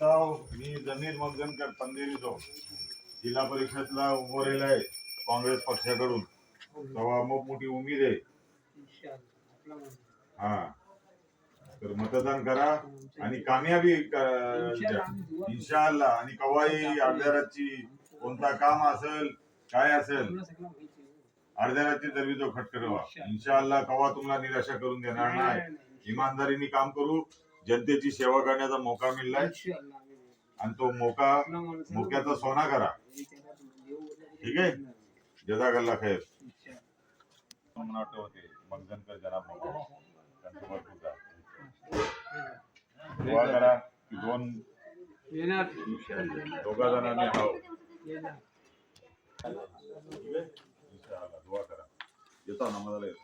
मी जमीर मगजनकर पंधेरी चौक जिल्हा परिषदला उभं राहिला आहे काँग्रेस पक्षाकडून. तेव्हा मोठी उमेद आहे. हा, तर मतदान करा आणि कामयाबी इन्शाअल्लाह. आणि कवाई अर्ध्या रातची कोणता काम असेल काय असेल अर्ध्या रातची दरवीजो खटखटवा. इन्शाअल्लाह कवा तुम्हाला निराशा करून देणार नाही. इमानदारीने काम करू. जनतेची सेवा करण्याचा मौका मिळालाय आणि तो मोक्याचा सोना करा. ठीक आहे. जजाकल्ला खैर. होते मगजनकर जनाब दुआ करा की दोघा जणांनी दुआ करा. येतो नमाजाला येतो.